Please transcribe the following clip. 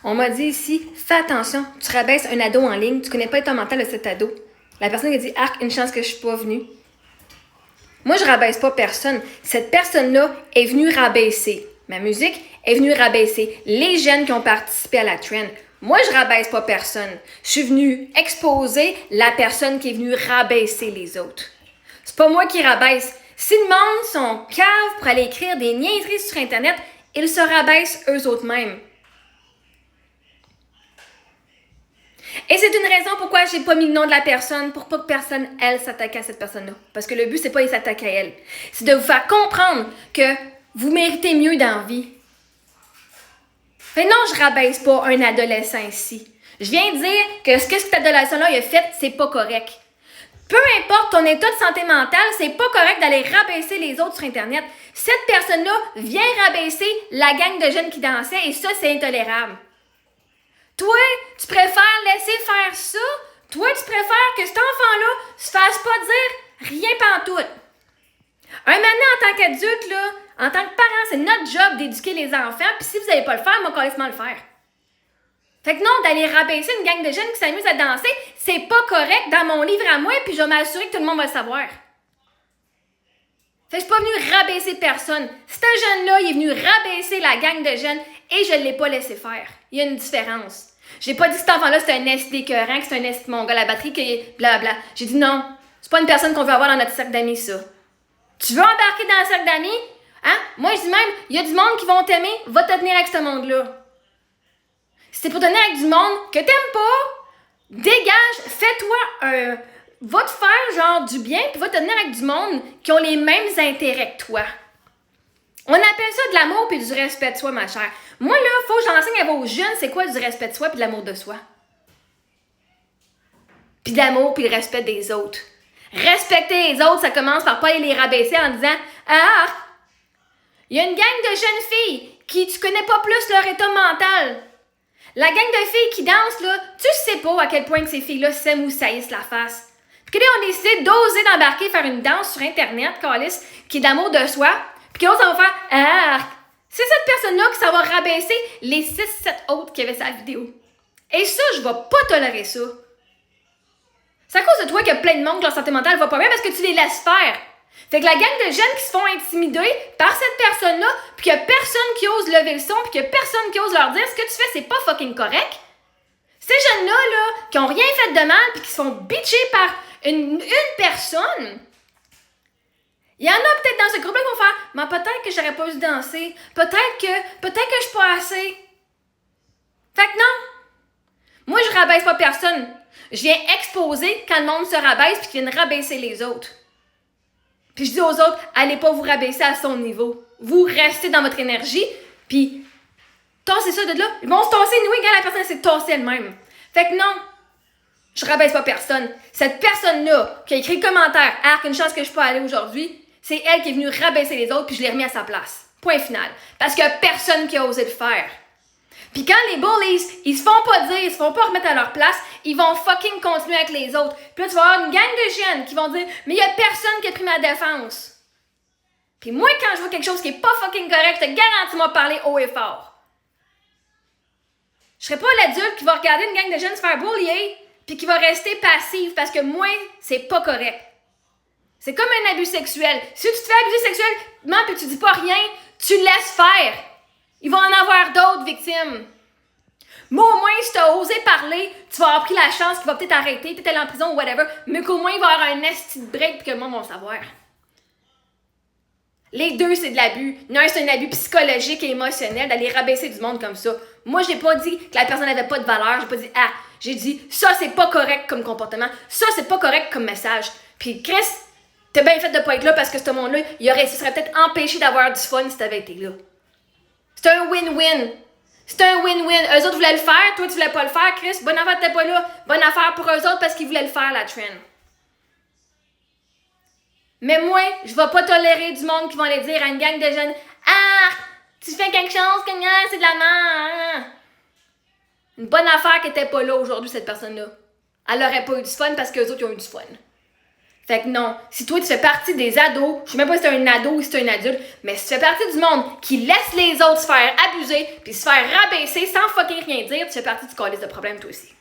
On m'a dit ici, fais attention, tu rabaisses un ado en ligne, tu connais pas l'état mental de cet ado. La personne qui a dit, arc, une chance que je suis pas venue. Moi, je rabaisse pas personne. Cette personne-là est venue rabaisser. Ma musique est venue rabaisser les jeunes qui ont participé à la trend. Moi, je rabaisse pas personne. Je suis venue exposer la personne qui est venue rabaisser les autres. C'est pas moi qui rabaisse. Si le monde sont caves pour aller écrire des niaiseries sur Internet, ils se rabaissent eux autres mêmes. Et c'est une raison pourquoi j'ai pas mis le nom de la personne, pour pas que personne, elle, s'attaque à cette personne-là. Parce que le but, c'est pas de s'attaquer à elle. C'est de vous faire comprendre que vous méritez mieux dans la vie. Mais non, je rabaisse pas un adolescent ici. Je viens de dire que ce que cet adolescent-là a fait, c'est pas correct. Peu importe ton état de santé mentale, c'est pas correct d'aller rabaisser les autres sur Internet. Cette personne-là vient rabaisser la gang de jeunes qui dansaient et ça, c'est intolérable. Toi, tu préfères laisser faire ça? Toi, tu préfères que cet enfant-là se fasse pas dire rien pantoute? Un moment, en tant qu'adulte, là, en tant que parent, c'est notre job d'éduquer les enfants, puis si vous n'allez pas le faire, moi, carrément le faire. Fait que non, d'aller rabaisser une gang de jeunes qui s'amusent à danser, c'est pas correct dans mon livre à moi, puis je vais m'assurer que tout le monde va le savoir. Fait que je suis pas venue rabaisser personne. Ce jeune-là, il est venu rabaisser la gang de jeunes et je l'ai pas laissé faire. Il y a une différence. J'ai pas dit que cet enfant-là, c'est un esti écœurant, que c'est un esti mon gars, la batterie, que blablabla. J'ai dit non, c'est pas une personne qu'on veut avoir dans notre cercle d'amis, ça. Tu veux embarquer dans un cercle d'amis? Hein? Moi, je dis même, il y a du monde qui vont t'aimer, va te tenir avec ce monde-là. Si c'est pour te tenir avec du monde que t'aimes pas, dégage, fais-toi un... Va te faire genre du bien, puis va te tenir avec du monde qui ont les mêmes intérêts que toi. On appelle ça de l'amour puis du respect de soi, ma chère. Moi, là, faut que j'enseigne à vos jeunes c'est quoi du respect de soi puis de l'amour de soi. Puis de l'amour puis le respect des autres. Respecter les autres, ça commence par pas aller les rabaisser en disant « Ah, il y a une gang de jeunes filles qui tu connais pas plus leur état mental. La gang de filles qui dansent, là, tu sais pas à quel point que ces filles-là s'aiment ou saillissent la face. Puis que là, on décide d'oser d'embarquer faire une danse sur Internet, câlisse, qui est d'amour de soi, puis que l'autre, ça va faire « Ah! » C'est cette personne-là qui ça va rabaisser les 6-7 autres qui avaient sa vidéo. Et ça, je vais pas tolérer ça. C'est à cause de toi qu'il y a plein de monde que leur santé mentale va pas bien parce que tu les laisses faire. Fait que la gang de jeunes qui se font intimider par cette personne-là, puis qu'il y a personne qui ose lever le son, puis qu'il y a personne qui ose leur dire ce que tu fais, c'est pas fucking correct. Ces jeunes-là, là, qui ont rien fait de mal, puis qui se font bitcher par une personne, il y en a peut-être dans ce groupe-là qui vont faire « Mais peut-être que j'aurais pas dû danser. Peut-être que je suis pas assez. » Fait que non. Moi, je rabaisse pas personne. Je viens exposer quand le monde se rabaisse puis qu'ils viennent rabaisser les autres. Puis je dis aux autres, allez pas vous rabaisser à son niveau. Vous restez dans votre énergie, puis tassez ça de là. Ils vont se tasser, nous, quand la personne s'est tassée elle-même. Fait que non, je rabaisse pas personne. Cette personne-là qui a écrit le commentaire, « Arc, une chance que je peux aller aujourd'hui », c'est elle qui est venue rabaisser les autres, puis je l'ai remis à sa place. Point final. Parce qu'il y a personne qui a osé le faire. Puis quand les bullies, ils se font pas dire, ils se font pas remettre à leur place, ils vont fucking continuer avec les autres. Puis là, tu vas avoir une gang de jeunes qui vont dire « Mais il y a personne qui a pris ma défense. » Puis moi, quand je vois quelque chose qui est pas fucking correct, je te garantis moi parler haut et fort. Je serais pas l'adulte qui va regarder une gang de jeunes se faire bullier, puis qui va rester passive parce que moi, c'est pas correct. C'est comme un abus sexuel. Si tu te fais abuser sexuellement puis tu dis pas rien, tu laisses faire. Il va en avoir d'autres victimes. Moi, au moins, si tu as osé parler, tu vas avoir pris la chance qu'il va peut-être arrêter, peut-être aller en prison ou whatever, mais qu'au moins, il va y avoir un esti de break puis que le monde va le savoir. Les deux, c'est de l'abus. L'un, c'est un abus psychologique et émotionnel d'aller rabaisser du monde comme ça. Moi, j'ai pas dit que la personne n'avait pas de valeur. J'ai pas dit « Ah! » J'ai dit « Ça, c'est pas correct comme comportement. Ça, c'est pas correct comme message. » Puis Chris, t'as bien fait de pas être là parce que ce monde-là, ce serait peut-être empêché d'avoir du fun si t'avais été là. C'est un win-win. C'est un win-win. Eux autres voulaient le faire, toi tu voulais pas le faire, Chris. Bonne affaire t'es pas là. Bonne affaire pour eux autres parce qu'ils voulaient le faire, la trend. Mais moi, je vais pas tolérer du monde qui vont aller dire à une gang de jeunes « Ah! Tu fais quelque chose, c'est de la merde. » Une bonne affaire qui était pas là aujourd'hui, cette personne-là. Elle aurait pas eu du fun parce qu'eux autres, ils ont eu du fun. Fait que non, si toi tu fais partie des ados, je sais même pas si t'es un ado ou si t'es un adulte, mais si tu fais partie du monde qui laisse les autres se faire abuser puis se faire rabaisser sans fucking rien dire, tu fais partie du calice de problème toi aussi.